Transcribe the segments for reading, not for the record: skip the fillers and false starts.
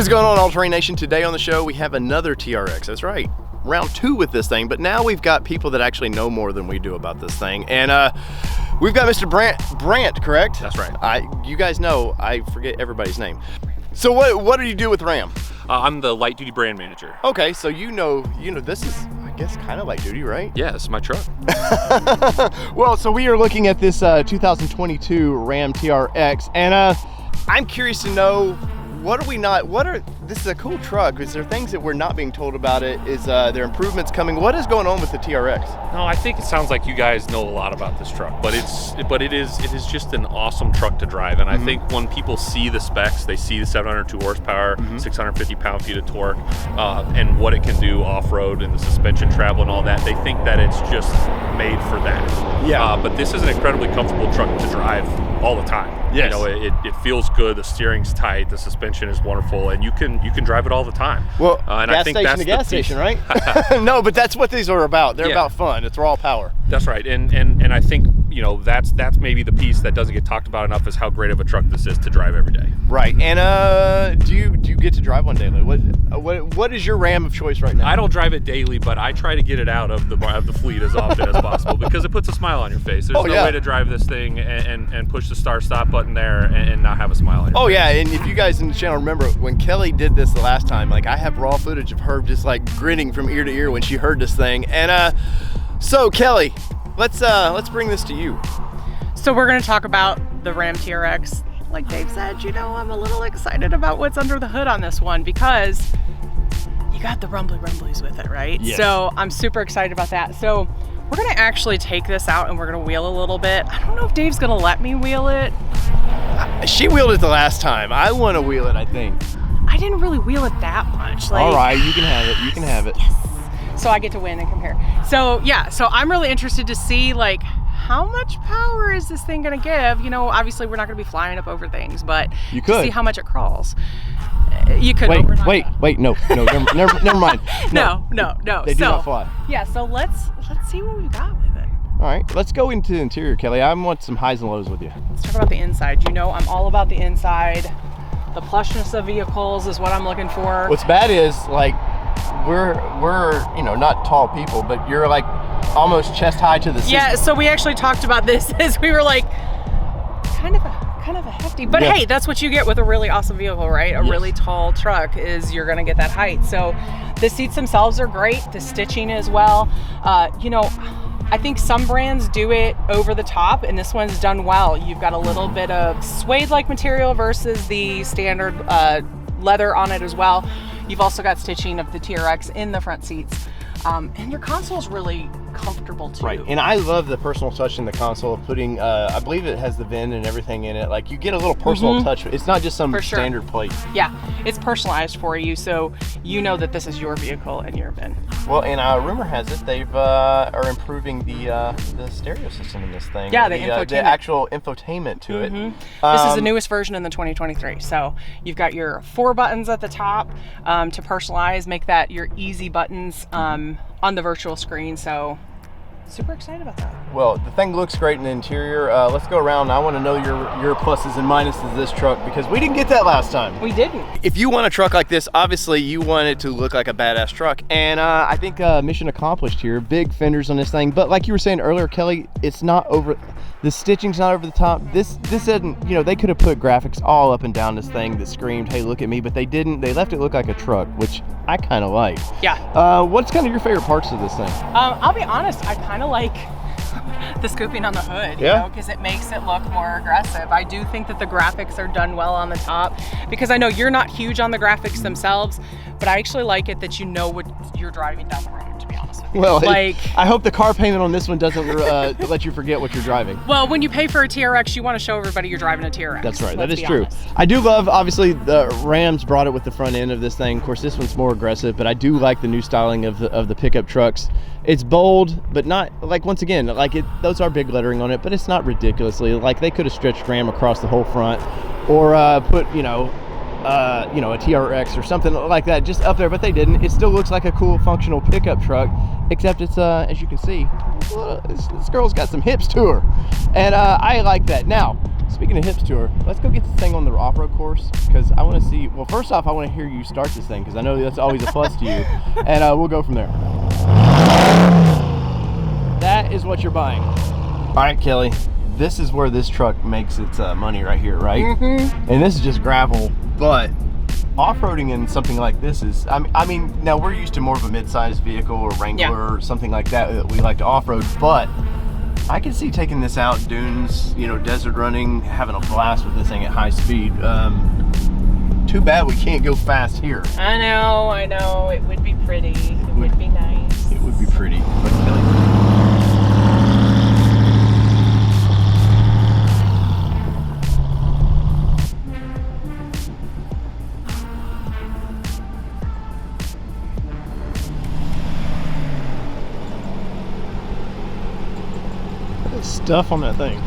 What's going on, All Terrain Nation? Today on the show, we have another TRX. That's right, round 2 with this thing, but now we've got people that actually know more than we do about this thing. And we've got Mr. Brandt, correct? That's right. You guys know, I forget everybody's name. So what do you do with RAM? I'm the light duty brand manager. Okay, so you know, this is, I guess, kind of light duty, right? Yeah, this is my truck. Well, so we are looking at this 2022 RAM TRX, and I'm curious to know, this is a cool truck. Is there things that we're not being told about it? Is there improvements coming? What is going on with the TRX? No, I think it sounds like you guys know a lot about this truck, but it is just an awesome truck to drive. And I think when people see the specs, they see the 702 horsepower, 650 pound-feet of torque, and what it can do off-road and the suspension travel and all that, they think that it's just made for that. Yeah. But this is an incredibly comfortable truck to drive all the time. Yes. You know, it feels good. The steering's tight. The suspension is wonderful, and you can drive it all the time. Well, and gas I think station that's to gas station, right? No, but that's what these are about. They're about fun. It's raw power. That's right, and I think, you know, that's maybe the piece that doesn't get talked about enough, is how great of a truck this is to drive every day. Right. And do you get to drive one daily? What is your RAM of choice right now? I don't drive it daily, but I try to get it out of the fleet as often as possible, because it puts a smile on your face. There's no way to drive this thing and push the start-stop button there and not have a smile on your face. Yeah, and if you guys in the channel remember, when Kelly did this the last time, like, I have raw footage of her just like grinning from ear to ear when she heard this thing. And so Kelly, let's bring this to you. So we're going to talk about the RAM TRX. Like Dave said, you know, I'm a little excited about what's under the hood on this one, because you got the rumblies with it, right? Yes. So I'm super excited about that. So we're going to actually take this out and we're going to wheel a little bit. I don't know if Dave's going to let me wheel it. She wheeled it the last time. I want to wheel it, I think. I didn't really wheel it that much. All right, you can have it. You can have it. Yes. So I get to win and compare. So yeah, so I'm really interested to see, like, how much power is this thing going to give? You know, obviously we're not going to be flying up over things, but you could to see how much it crawls. You could. Wait, no, never mind. No. They do not fly. Yeah, so let's see what we got with it. All right, let's go into the interior, Kelly. I want some highs and lows with you. Let's talk about the inside. You know, I'm all about the inside. The plushness of vehicles is what I'm looking for. What's bad is, like, we're you know, not tall people, but you're like almost chest high to the seat. Yeah, so we actually talked about this as we were like, kind of a hefty, but hey, that's what you get with a really awesome vehicle, right? A really tall truck is you're gonna get that height. So the seats themselves are great, the stitching as well. You know, I think some brands do it over the top, and this one's done well. You've got a little bit of suede-like material versus the standard leather on it as well. You've also got stitching of the TRX in the front seats. And your console's really comfortable too. Right, and I love the personal touch in the console of putting, I believe it has the VIN and everything in it. Like, you get a little personal touch. It's not just some standard plate. Yeah, it's personalized for you, so you know that this is your vehicle and your VIN. Well, and rumor has it they've are improving the stereo system in this thing. Yeah, the actual infotainment to it. This is the newest version in the 2023. So you've got your 4 buttons at the top to personalize, make that your easy buttons on the virtual screen. So super excited about that. Well, the thing looks great in the interior. Let's go around. I want to know your pluses and minuses of this truck, because we didn't get that last time. We didn't. If you want a truck like this, obviously you want it to look like a badass truck, and I think mission accomplished here. Big fenders on this thing, but like you were saying earlier, Kelly, it's not over. The stitching's not over the top. This isn't, you know, they could have put graphics all up and down this thing that screamed, hey, look at me, but they didn't. They left it look like a truck, which I kind of like. Yeah. What's kind of your favorite parts of this thing? I'll be honest, I kind of like the scooping on the hood, you know, because it makes it look more aggressive. I do think that the graphics are done well on the top, because I know you're not huge on the graphics themselves, but I actually like it that you know what you're driving down the road, to be honest with you. Well, like, I hope the car payment on this one doesn't let you forget what you're driving. Well, when you pay for a TRX, you want to show everybody you're driving a TRX. That's right. That is true. I do love, obviously, the Rams brought it with the front end of this thing. Of course, this one's more aggressive, but I do like the new styling of the pickup trucks. It's bold, but not, like, once again, like, those are big lettering on it, but it's not ridiculously, like, they could have stretched RAM across the whole front, or put, you know, a TRX or something like that just up there, but they didn't. It still looks like a cool functional pickup truck, except it's as you can see, this girl's got some hips to her, and I like that. Now, Speaking of hips tour, let's go get this thing on the off-road course because I want to see. Well, first off, I want to hear you start this thing because I know that's always a plus to you, and we'll go from there. That is what you're buying. All right, Kelly. This is where this truck makes its money right here, right? Mm-hmm. And this is just gravel, but off-roading in something like this is, I mean, now we're used to more of a mid-sized vehicle or Wrangler or something like that we like to off-road, but I can see taking this out dunes, you know, desert running, having a blast with this thing at high speed. Too bad we can't go fast here. I know. It would be pretty. It would be nice. It would be pretty, but Kelly. Stuff on that thing.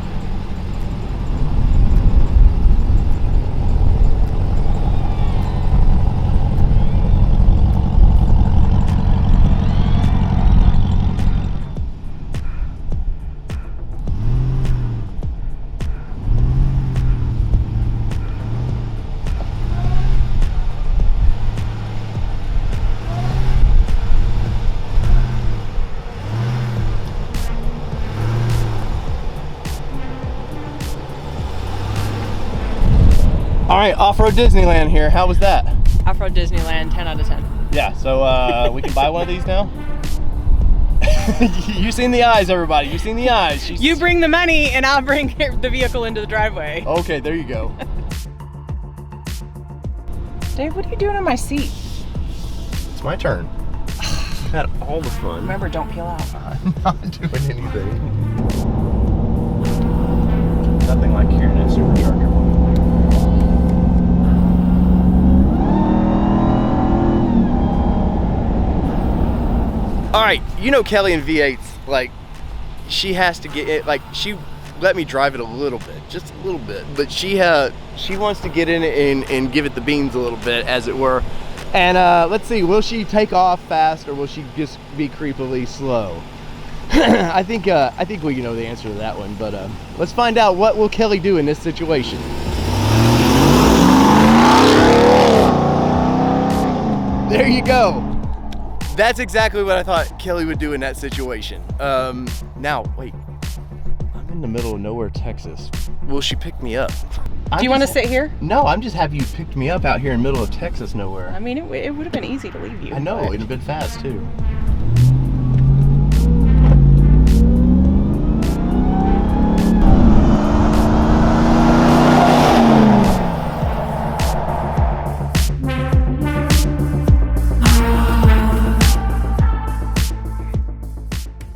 All right, Off-Road Disneyland here. How was that? Off-Road Disneyland, 10 out of 10. Yeah, so we can buy one of these now? You've seen the eyes, everybody. You've seen the eyes. You bring the money and I'll bring the vehicle into the driveway. Okay, there you go. Dave, what are you doing on my seat? It's my turn. I've had all the fun. Remember, don't peel out. I'm not doing anything. Nothing like hearing a supercharger. All right, you know Kelly in V8s, like, she has to get it, like, she let me drive it a little bit, just a little bit, but she wants to get in it and give it the beans a little bit, as it were. And let's see, will she take off fast or will she just be creepily slow? I think we know the answer to that one, but let's find out what will Kelly do in this situation. There you go. That's exactly what I thought Kelly would do in that situation. Now, wait. I'm in the middle of nowhere, Texas. Will she pick me up? Do you want to sit here? No, I'm just happy you picked me up out here in the middle of Texas nowhere. I mean, it would have been easy to leave you. I know, but... it'd have been fast too.